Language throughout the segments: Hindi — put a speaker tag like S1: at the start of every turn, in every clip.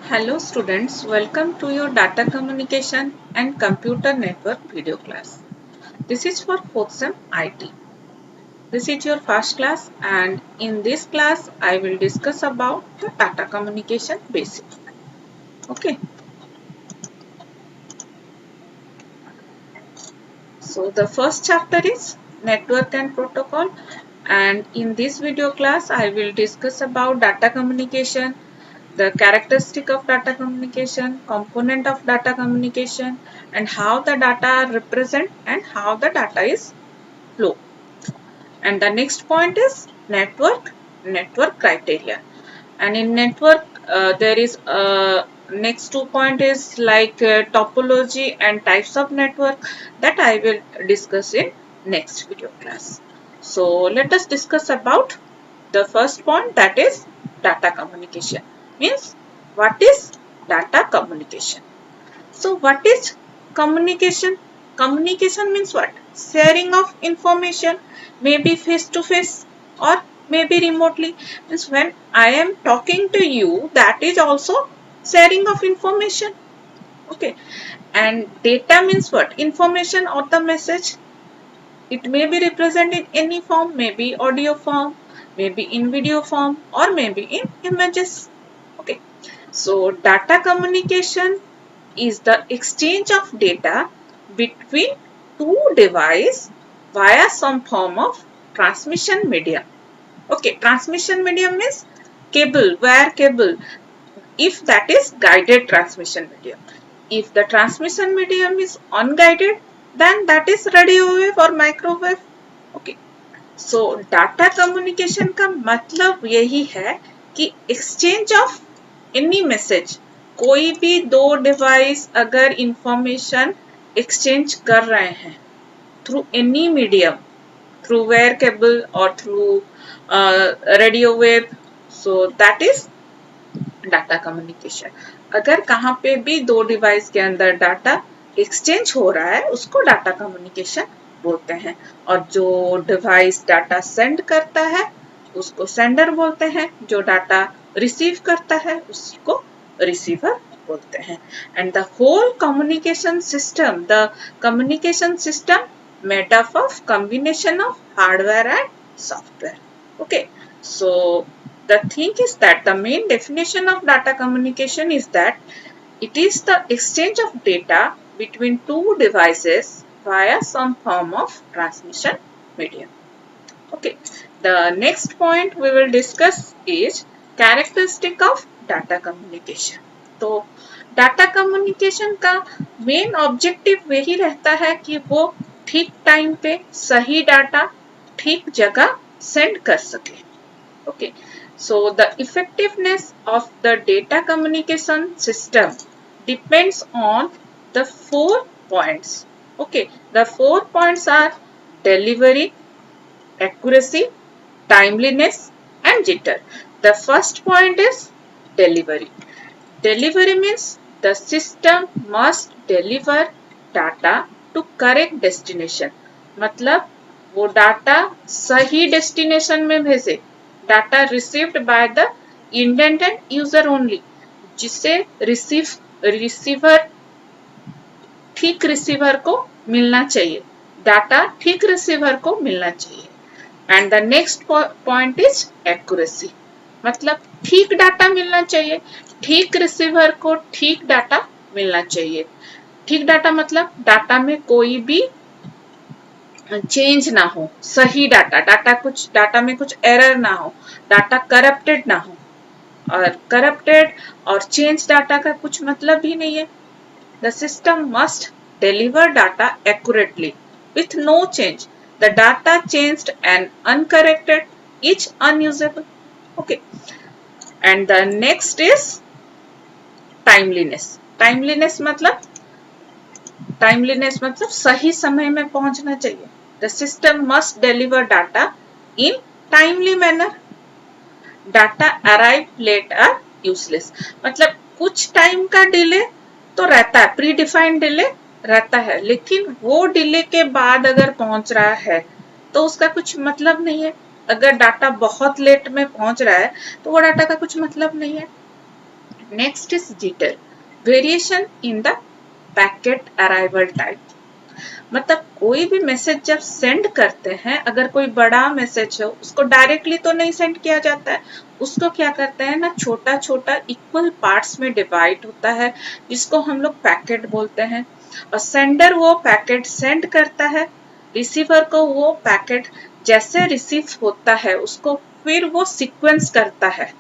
S1: Hello students, welcome to your Data Communication and Computer Network video class. This is for 4th Sem IT. This is your first class and in this class I will discuss about the data communication basics. Okay. So the first chapter is Network and Protocol, and in this video class I will discuss about data communication, the characteristic of data communication, component of data communication, and how the data are represent and how the data is flow. And the next point is network criteria. And in network there is next 2 point is like topology and types of network that I will discuss in next video class. So let us discuss about the first point, that is data communication. Means what is data communication? So what is communication? Communication means what? Sharing of information, maybe face to face or maybe remotely. Means when I am talking to you, that is also sharing of information. Okay. And data means what? Information or the message. It may be represented in any form, maybe audio form, maybe in video form, or maybe in images. Okay. So data communication is the exchange of data between two devices via some form of transmission medium. Okay, transmission medium means cable, wire cable, if that is guided transmission medium. If the transmission medium is unguided, then that is radio wave or microwave. Okay. So data communication का मतलब यही है कि एक्सचेंज ऑफ एनी मैसेज, कोई भी दो डिवाइस अगर इंफॉर्मेशन एक्सचेंज कर रहे हैं through any medium, through wire cable और through radio wave, so that is data communication. अगर कहाँ पे भी दो डिवाइस के अंदर डाटा एक्सचेंज हो रहा है उसको डाटा कम्युनिकेशन बोलते हैं. और जो डिवाइस डाटा सेंड करता है उसको सेंडर बोलते हैं, जो डाटा रिसीव करता है उसको रिसीवर बोलते हैं. And the whole communication system made up of combination of hardware and software. Okay. So the thing is that the main definition of data communication is that it is the exchange of data between two devices via some form of transmission medium. Okay. The next point we will discuss is characteristic of data communication. तो डाटा कम्युनिकेशन का मेन ऑब्जेक्टिव यही रहता है कि वो ठीक टाइम पे सही डाटा ठीक जगह सेंड कर सके. Okay. So the effectiveness of the data communication system depends on the 4 points. Okay. The 4 points are delivery, accuracy, timeliness and jitter. The first point is delivery. Delivery means the system must deliver data to correct destination. मतलब वो डाटा सही डेस्टिनेशन में भेजे. Data received by the intended user only, जिससे रिसीवर ठीक रिसीवर को मिलना चाहिए, डाटा ठीक रिसीवर को मिलना चाहिए. And the next point is accuracy. मतलब ठीक डाटा मिलना चाहिए, ठीक रिसीवर को ठीक डाटा मिलना चाहिए. ठीक डाटा मतलब डाटा में कोई भी चेंज ना हो, सही डाटा में कुछ एरर ना हो, डाटा करप्टेड ना हो. और करप्टेड और चेंज डाटा का कुछ मतलब भी नहीं है. The system must deliver data accurately with no change. The data changed and uncorrected is unusable. Okay. And the next is timeliness. Timeliness मतलब सही समय में पहुंचना चाहिए. The system must deliver data in timely manner. Data arrive late are useless. मतलब कुछ टाइम का डिले तो रहता है, प्री डिफाइंड डिले रहता है, लेकिन वो डिले के बाद अगर पहुंच रहा है तो उसका कुछ मतलब नहीं है. अगर डाटा बहुत लेट में पहुंच रहा है तो वो डाटा का कुछ मतलब नहीं है. Next is jitter, variation in the packet arrival time. मतलब कोई भी मैसेज जब सेंड करते हैं, अगर कोई बड़ा मैसेज हो उसको डायरेक्टली तो नहीं सेंड किया जाता है, उसको क्या करते हैं ना, छोटा छोटा इक्वल पार्ट्स में डिवाइड होता है, जिसको हम लोग पैकेट बोलते हैं। और सेंडर वो पैकेट सेंड करता है, रिसीवर को वो पैकेट जैसे रिसीव होता है उसको फिर वो सीक्वेंस करता है,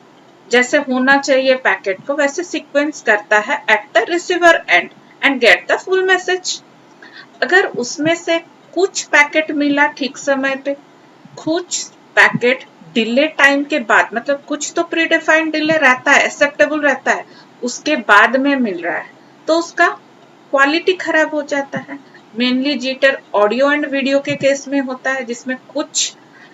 S1: जैसे होना चाहिए पैकेट को वैसे सीक्वेंस करता है at the receiver and and get the full message. अगर उसमें से कुछ पैकेट मिला ठीक समय पे, कुछ पैकेट डिले टाइम के बाद, मतलब कुछ तो प्रीडिफाइंड डिले रहता है, एक्सेप्टेबल रहता है, उसके बाद में मिल रहा है, तो उसका क्वालिटी खराब हो जाता है। Mainly jitter audio and video के केस में होता है, जिसमें कुछ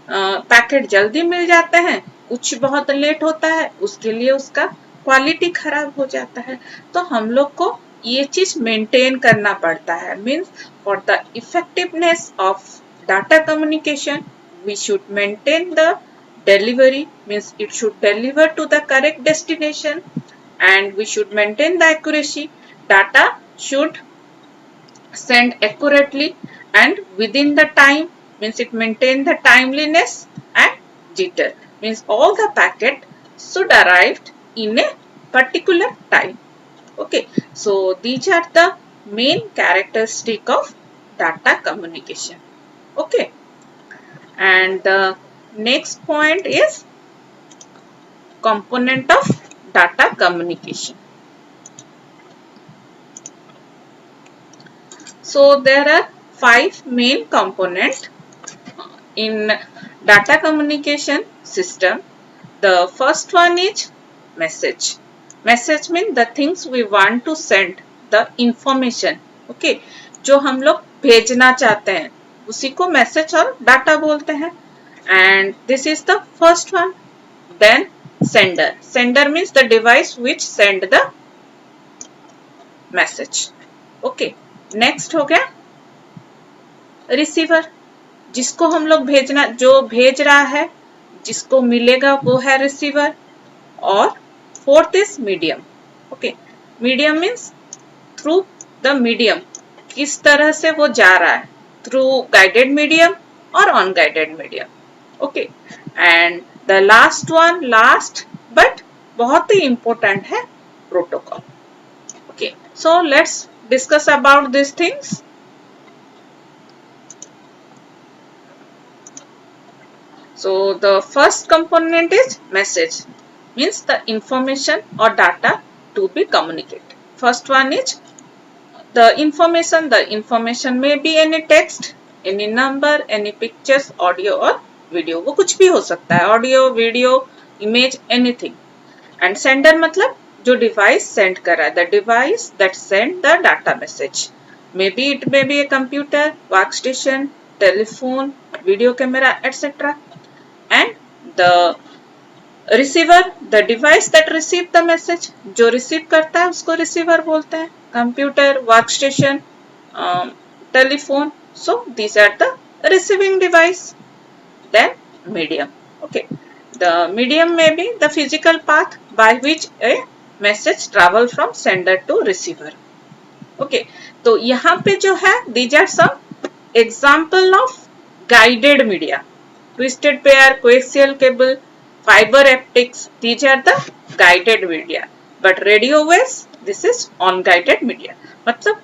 S1: पैकेट जल्दी मिल जाते हैं, कुछ बहुत लेट होता है, उसके लिए उसका क्वालिटी खराब हो जाता है। तो हम लोग को ये चीज मेंटेन करना पड़ता है। Means for the effectiveness of data communication we should maintain the delivery, means it should deliver to the correct destination, and we should maintain the accuracy. Data should send accurately and within the time, means it maintain the timeliness, and jitter means all the packet should arrive in a particular time. Okay, so these are the main characteristic of data communication. Okay, and the next point is component of data communication. So there are 5 main components in data communication system. The first one is message. Message means the things we want to send, the information. Okay, जो हम लोग भेजना चाहते हैं उसी को मैसेज और डाटा बोलते हैं, and this is the first one. Then sender. Sender means the device which send the message. Okay, next हो गया रिसीवर, जिसको हम लोग भेजना, जो भेज रहा है जिसको मिलेगा वो है रिसीवर। और fourth is medium. Okay, medium means through the medium, किस तरह से वो जा रहा है, थ्रू गाइडेड मीडियम और unguided medium. Okay, and the last one, last but बहुत ही इंपॉर्टेंट है, protocol. Okay, so let's discuss about this things. So the first component is message, means the information or data to be communicated. First one is the information. The information may be any text, any number, any pictures, audio or video. वो कुछ भी हो सकता है, audio, video, image, anything. And sender मतलब जो device send कर रहा है, the device that send the data message. Maybe it may be a computer, workstation, telephone, video camera, etc. And the receiver, the device that receive the message, जो receive करता है उसको receiver बोलते हैं, computer, workstation, telephone. So these are the receiving device. Then medium. Okay, the medium may be the physical path by which a message travel from sender to receiver. Okay, तो यहाँ पे जो है these are some example of guided media. Twisted pair, coaxial cable, fiber optics, these are the guided media. But radio waves, this is unguided media. मतलब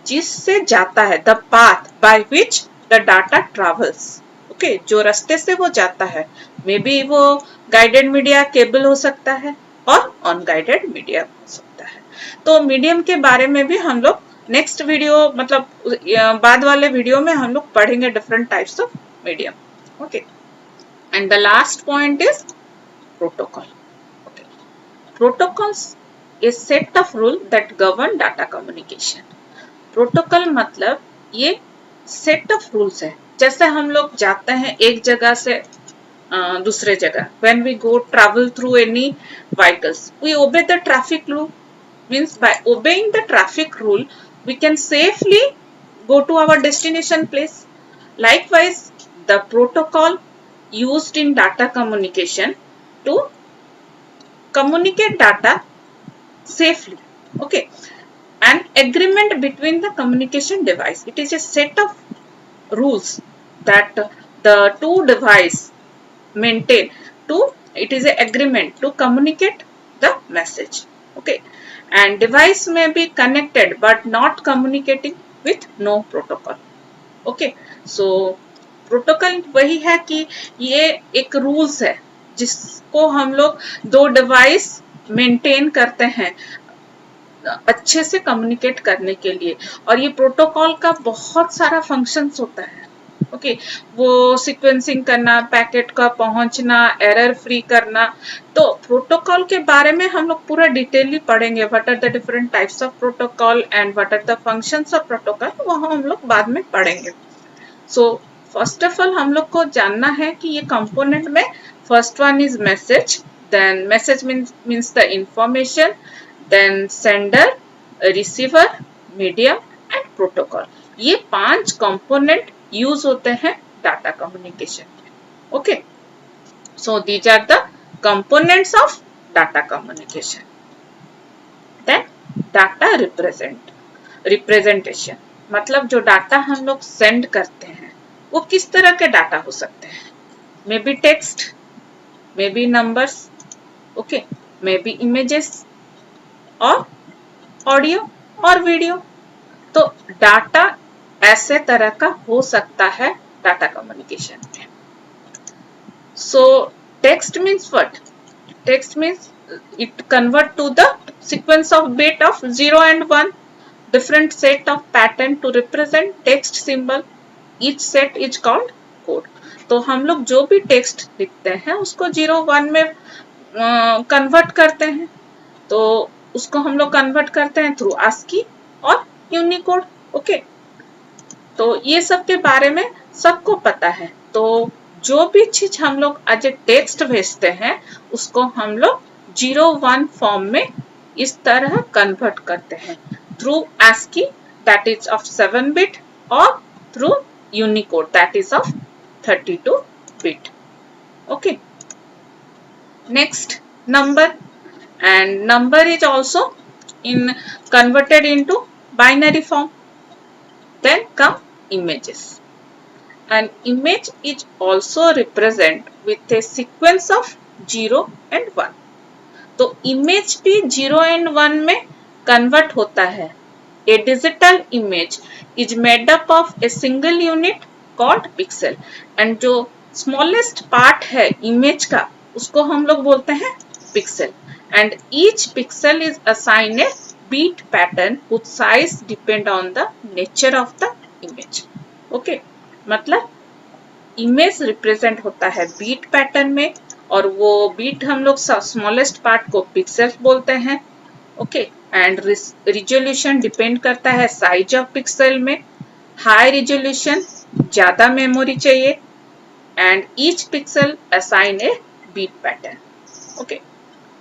S1: जिससे जाता है, the path by which the data travels. Okay, जो रास्ते से वो जाता है, मे बी वो guided media केबल हो सकता है और unguided media हो सकता है। तो मीडियम के बारे में भी हम लोग नेक्स्ट वीडियो, मतलब बाद वाले वीडियो में हम लोग पढ़ेंगे different types of medium. Okay, and the last point is protocol. Okay, protocols is set of rules that govern data communication. Protocol मतलब ये set of rules है, जैसे हम लोग जाते हैं एक जगह से दूसरे जगह, when we go travel through any vehicles, we obey the traffic rule. Means by obeying the traffic rule, we can safely go to our destination place. Likewise, the protocol used in data communication to communicate data safely. Okay, an agreement between the communication device. It is a set of rules that the two device maintain to, it is an agreement to communicate the message. Okay, and device may be connected but not communicating with no protocol. Okay, so protocol वही है कि ये एक रूल्स है जिसको हम लोग दो डिवाइस मेंटेन करते हैं अच्छे से कम्युनिकेट करने के लिए। और ये प्रोटोकॉल का बहुत सारा फंक्शंस होता है। ओके, वो सीक्वेंसिंग करना, पैकेट का पहुंचना, एरर फ्री करना। तो प्रोटोकॉल के बारे में हम लोग पूरा डिटेलली पढ़ेंगे, what are the different types of protocol and what are the functions of protocol, वो हम लोग बाद में पढ़ेंगे। सो फर्स्ट ऑफ ऑल हम लोग को जानना है कि ये कंपोनेंट में first one is message, then message means the information, then sender, receiver, medium and protocol. ये 5 कंपोनेंट यूज होते हैं डाटा कम्युनिकेशन में। Okay, so these are the components of data communication. Then data representation, मतलब जो डाटा हम लोग सेंड करते हैं वो किस तरह के डाटा हो सकते हैं। May be text, may be numbers, okay, may be images और ऑडियो और वीडियो। तो डाटा ऐसे तरह का हो सकता है डाटा कम्युनिकेशन में। सो text means what? Text means it convert to the sequence of bit of 0 and 1, different set of pattern to represent text symbol, each set is called code। तो हम लोग जो भी टेक्स्ट लिखते हैं उसको 0 1 में कन्वर्ट करते हैं, तो उसको हम लोग कन्वर्ट करते हैं थ्रू ASCII और यूनिकोड। ओके, तो ये सब के बारे में सबको पता है। तो जो भी चीज हम लोग एज ए टेक्स्ट भेजते हैं उसको हम लोग 0-1 फॉर्म में इस तरह कन्वर्ट करते हैं through ASCII that is of 7 bit or through Unicode that is of 32 bit। Okay, next number, and number is also in converted into binary form। Then come images, an image is also represent with a sequence of 0 and 1। तो इमेज भी 0 एंड 1 में कन्वर्ट होता है। A digital image is made up of a single unit called pixel, and जो स्मॉलेस्ट पार्ट है इमेज का उसको हम लोग बोलते हैं pixel, and each pixel is assign a bit pattern which size depend on the nature of the image. Okay, मतलब इमेज रिप्रेजेंट होता है बीट पैटर्न में, और वो बीट हम लोग स्मॉलेस्ट पार्ट को पिक्सेल्स बोलते हैं। ओके, एंड रिजोल्यूशन डिपेंड करता है साइज ऑफ पिक्सल में। हाई रिजोल्यूशन ज्यादा मेमोरी चाहिए, and each pixel assign a bit pattern. Okay,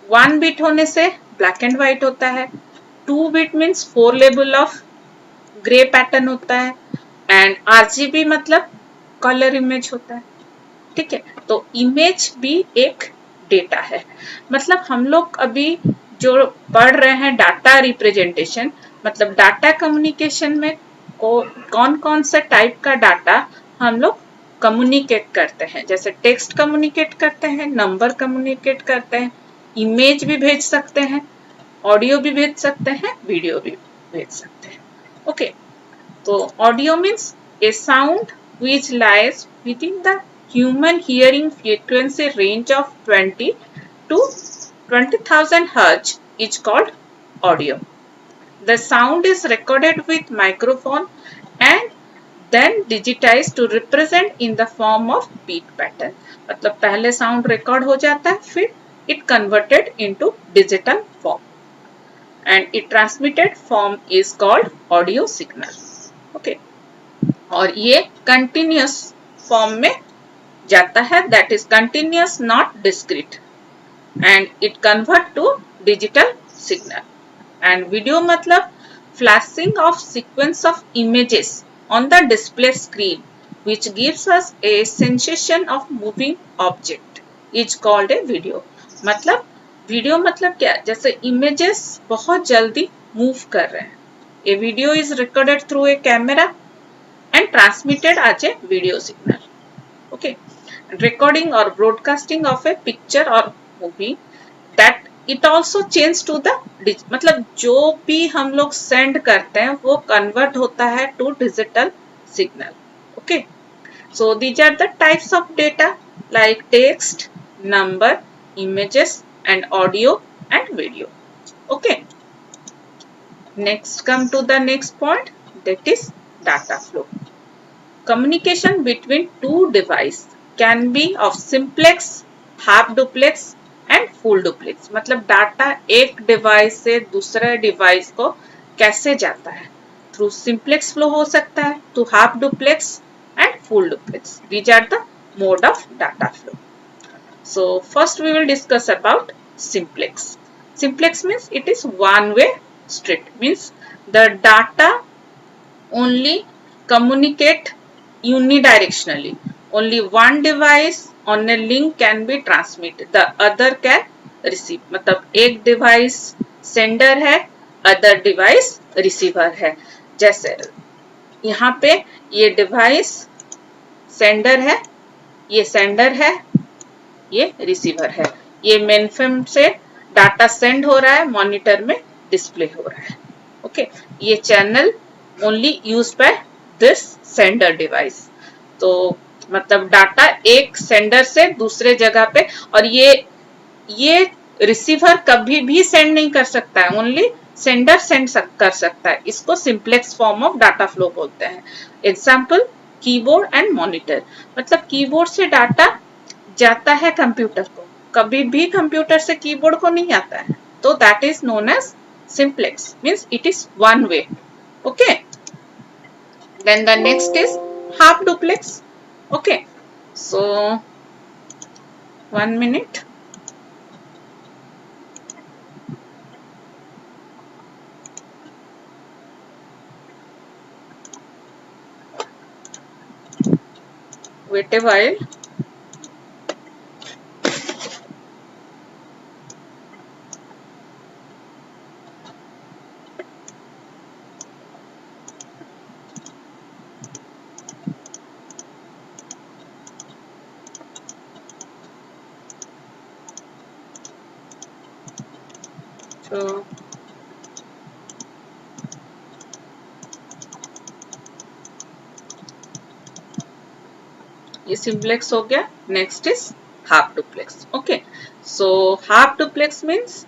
S1: 1 bit होने से ब्लैक एंड व्हाइट होता है, 2 bit means 4 level of grey pattern होता है, एंड RGB मतलब कलर इमेज होता है। ठीक है, तो इमेज भी एक डेटा है। मतलब हम लोग अभी जो पढ़ रहे हैं डाटा रिप्रेजेंटेशन, मतलब डाटा कम्युनिकेशन में कौन कौन सा टाइप का डाटा हम लोग कम्युनिकेट करते हैं। जैसे टेक्स्ट कम्युनिकेट करते हैं, नंबर कम्युनिकेट करते हैं, इमेज भी भेज सकते हैं, ऑडियो भी भेज सकते हैं, वीडियो भी भेज सकते हैं। ओके, तो audio means A sound which lies within the human hearing frequency range of 20 to 20,000 Hz is called audio। The sound is recorded with microphone and then digitized to represent in the form of beat pattern। मतलब पहले साउंड रिकॉर्ड हो जाता है, फिर it converted into digital form and it transmitted form is called audio signal। okay, और ये कंटिन्यूअस फॉर्म में जाता है, that is continuous not discrete, and it convert to digital signal. And video मतलब flashing of sequence of images on the display screen which gives us a sensation of moving object is called a video। मतलब वीडियो मतलब क्या, जैसे इमेजेस बहुत जल्दी मूव कर रहे हैं. A video is recorded through a camera and transmitted as a video signal. Okay, recording or broadcasting of a picture or movie that it also change to the मतलब जो भी हम लोग सेंड करते हैं वो कन्वर्ट होता है to digital signal. Okay, so these are the types of data like text, number, images and audio and video. Okay, next come to the next point, that is data flow. Communication between two devices can be of simplex, half duplex and full duplex. मतलब डाटा एक डिवाइस से दूसरे डिवाइस को कैसे जाता है, थ्रू सिंप्लेक्स फ्लो हो सकता है, to half duplex and full duplex. These are the mode of data flow. So first we will discuss about simplex. Simplex means it is one way street, means the data only communicate unidirectionally. Only one device on a link can be transmitted, the other can receive. मतलब एक डिवाइस सेंडर है, अदर डिवाइस रिसीवर है. जैसे यहाँ पे ये डिवाइस सेंडर है, ये सेंडर है, ये रिसीवर है. ये मेनफ्रेम से डाटा सेंड हो रहा है, मॉनिटर में डिस्प्ले हो रहा है. ओके, ये channel only used by this sender device. तो मतलब डाटा एक सेंडर से दूसरे जगह पे, और ये रिसीवर कभी भी सेंड नहीं कर सकता है, ओनली सेंडर सेंड कर सकता है. इसको simplex form of data flow बोलते हैं. Example, keyboard and monitor. मतलब कीबोर्ड से डाटा जाता है कंप्यूटर को, कभी भी कंप्यूटर से कीबोर्ड को नहीं आता है. तो that is known as simplex, means it is one way. Okay, then the next is half duplex. Okay, so 1 minute. Wait a while. So ये सिंप्लेक्स हो गया. Next is half duplex. Okay, so half duplex means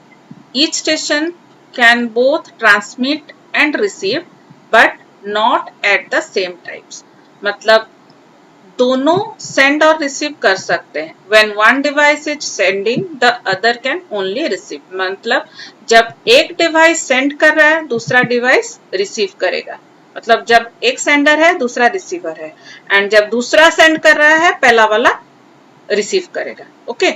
S1: each station can both transmit and receive but not at the same times. मतलब दोनों सेंड और रिसीव कर सकते हैं. when one device is sending the other can only receive. मतलब जब एक डिवाइस सेंड कर रहा है दूसरा डिवाइस रिसीव करेगा. मतलब जब एक सेंडर है दूसरा रिसीवर है, एंड जब दूसरा सेंड कर रहा है पहला वाला रिसीव करेगा. ओके,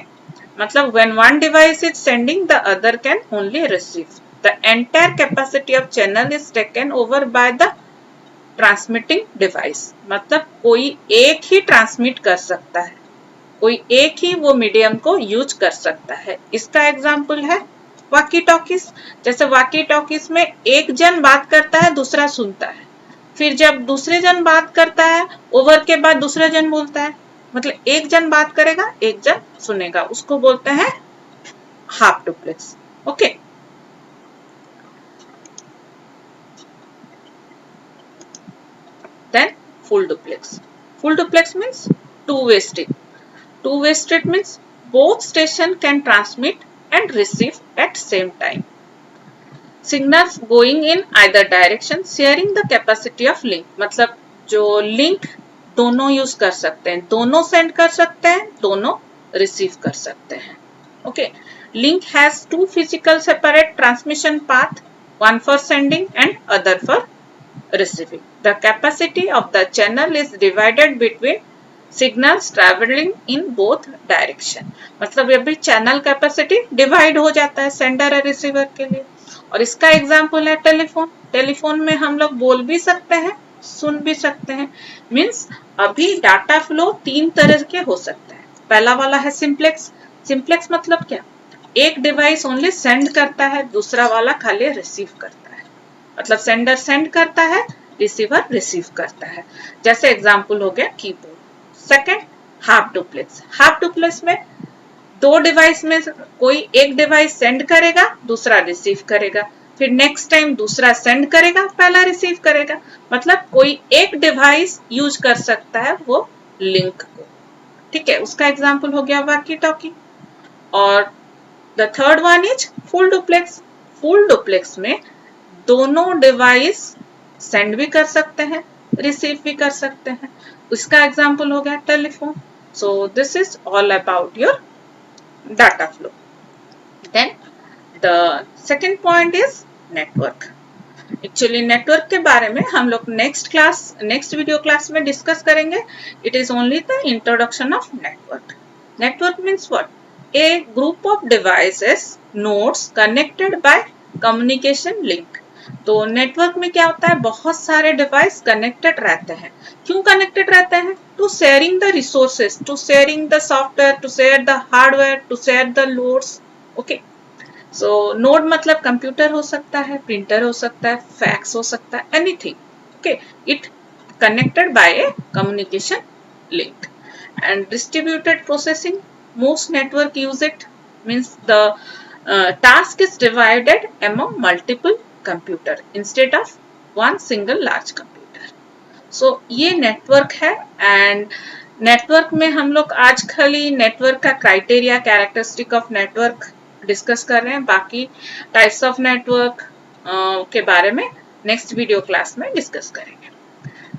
S1: मतलब when one device is sending the other can only receive. The entire capacity of channel is taken over by the transmitting device. मतलब कोई एक ही ट्रांसमिट कर सकता है, कोई एक ही वो मीडियम को यूज कर सकता है. इसका एग्जांपल है वाकी टॉकीज. जैसे वाकी टॉकीज में एक जन बात करता है दूसरा सुनता है, फिर जब दूसरे जन बात करता है ओवर के बाद दूसरा जन बोलता है. मतलब एक जन बात करेगा एक जन सुनेगा, उसको बोलते हैं half duplex. Okay, then full duplex. Full duplex means two-way street. Two-way street means both station can transmit and receive at same time. Signals going in either direction sharing the capacity of link. मतलब जो link दोनों यूज कर सकते हैं, दोनों सेंड कर सकते हैं, दोनों रिसीव कर सकते हैं. Okay, link has two physical separate transmission path, one for sending and other for receiving. The capacity of the channel is divided between signals traveling in both direction. मतलब ये भी चैनल कैपेसिटी डिवाइड हो जाता है सेंडर और रिसीवर के लिए. और इसका एग्जांपल है टेलीफोन. टेलीफोन में हम लोग बोल भी सकते हैं, सुन भी सकते हैं. मीन्स अभी डाटा फ्लो तीन तरह के हो सकते हैं. पहला वाला है सिंप्लेक्स. सिंप्लेक्स मतलब क्या, एक डिवाइस ओनली सेंड करता है, दूसरा वाला खाली रिसीव करता है। मतलब सेंडर सेंड करता है, रिसीवर रिसीव करता है। जैसे एग्जांपल हो गया keyboard. Second, half duplex. Half duplex में दो डिवाइस में कोई एक डिवाइस सेंड करेगा, दूसरा रिसीव करेगा, फिर नेक्स्ट टाइम दूसरा सेंड करेगा, पहला रिसीव करेगा। मतलब कोई एक डिवाइस यूज कर सकता है वो लिंक को। ठीक है, उसका एग्जांपल हो गया वॉकी टॉकी। और the third one is full duplex. Full duplex में दोनों डिवाइस सेंड भी कर सकते हैं, रिसीव भी कर सकते हैं। उसका एग्जांपल हो गया telephone. So this is all about your data flow. Then the second point is network. Actually network के बारे में हम लोग नेक्स्ट वीडियो क्लास में डिस्कस करेंगे। It is only the introduction of network. Network means what? A group of devices nodes connected by communication link. तो नेटवर्क में क्या होता है, बहुत सारे डिवाइस कनेक्टेड रहते हैं। क्यों कनेक्टेड रहते हैं? To sharing the resources, to sharing the software, to share the hardware, to share the loads. Okay, so node मतलब कंप्यूटर हो सकता है, प्रिंटर हो सकता है, फैक्स हो सकता है, anything. Okay, it connected by a communication link. And distributed processing, most network use it, means the task is divided among multiple computer instead of one single large computer. So ये नेटवर्क है। एंड नेटवर्क में हम लोग आज खाली नेटवर्क का criteria, characteristic of network discuss कर रहे हैं। बाकी टाइप्स ऑफ नेटवर्क के बारे में नेक्स्ट वीडियो क्लास में डिस्कस करेंगे।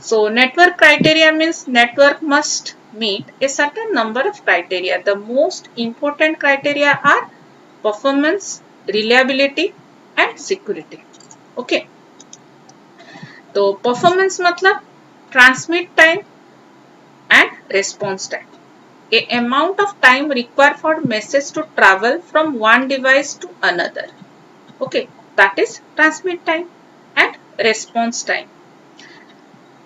S1: So network criteria means network must meet a certain number of criteria. The most important criteria are performance, reliability and security. Okay. तो performance मतलब transmit time and response time. A amount of time required for message to travel from one device to another. Okay, that is transmit time and response time.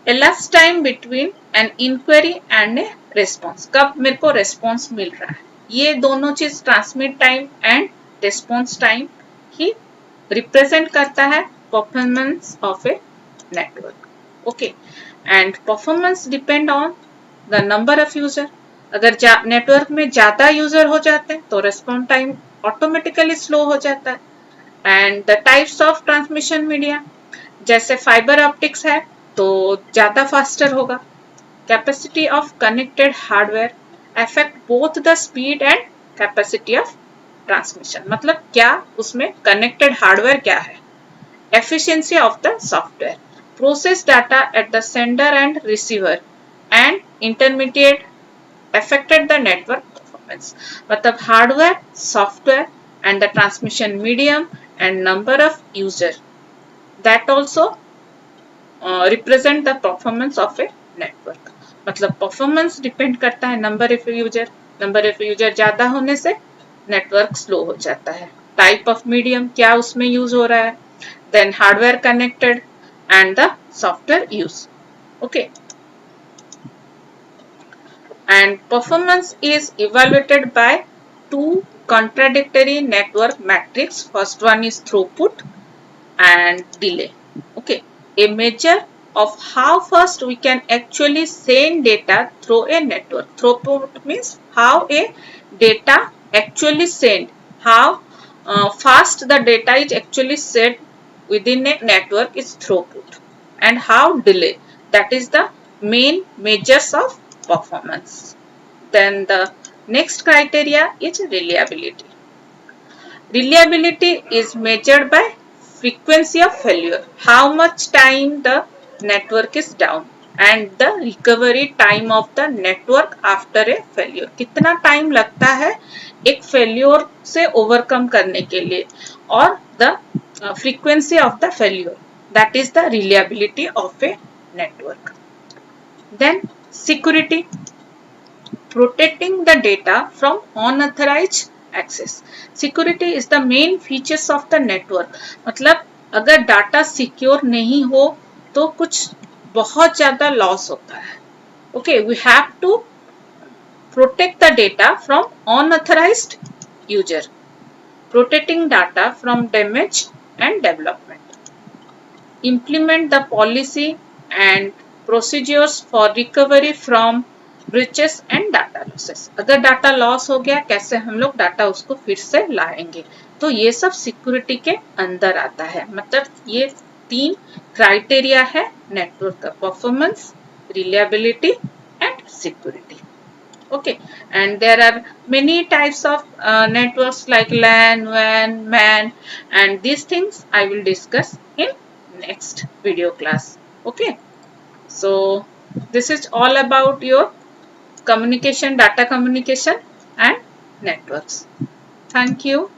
S1: elapsed time between an inquiry and a response. कब मेरे को response मिल रहा है, ये दोनों चीज transmit time and response time he represent करता है performance of a network. Okay, and performance depend on the number of user. अगर नेटवर्क में ज्यादा यूजर हो जाते हैं तो response time ऑटोमेटिकली स्लो हो जाता है। And the types of transmission media, जैसे फाइबर ऑप्टिक्स है तो ज्यादा फास्टर होगा। Capacity of connected hardware affect both the speed and capacity of transmission. मतलब क्या उसमें कनेक्टेड हार्डवेयर क्या है। Efficiency of the software, process data at the sender and receiver and intermediate affected the network performance. मतलब hardware, software and the transmission medium and number of user that also represent the performance of a network. मतलब performance depend करता है number of user ज्यादा होने से नेटवर्क स्लो हो जाता है। टाइप ऑफ मीडियम, क्या उसमें यूज हो रहा है, then hardware connected and the software use. Okay, and performance is evaluated by two contradictory network metrics. First one is throughput and delay. Okay, a measure of how fast we can actually send data through a network. Throughput means how a data actually sent, how fast the data is actually sent within a network is throughput, and how delay, that is the main measures of performance. Then the next criteria is reliability. Reliability is measured by frequency of failure, how much time the network is down, and the recovery time of the network after a failure. कितना टाइम लगता है एक फेल्योर से ओवरकम करने के लिए, और the frequency of the failure, that is the reliability of a network. Then security, protecting the data from unauthorized access. Security is the main features of the network. मतलब अगर डाटा सिक्योर नहीं हो तो कुछ बहुत ज्यादा लॉस होता है। Okay, we have to protect the data from unauthorized user. protecting data from damage and development. Implement the policy and procedures for recovery from breaches and data losses. अगर डाटा लॉस हो गया कैसे हम लोग डाटा उसको फिर से लाएंगे, तो ये सब सिक्योरिटी के अंदर आता है. मतलब ये 3 क्राइटेरिया है नेटवर्क का: performance, reliability and security. Okay, and there are many types of networks like LAN, WAN, MAN, and these things I will discuss in next video class. Okay, so this is all about your communication, data communication and networks. Thank you.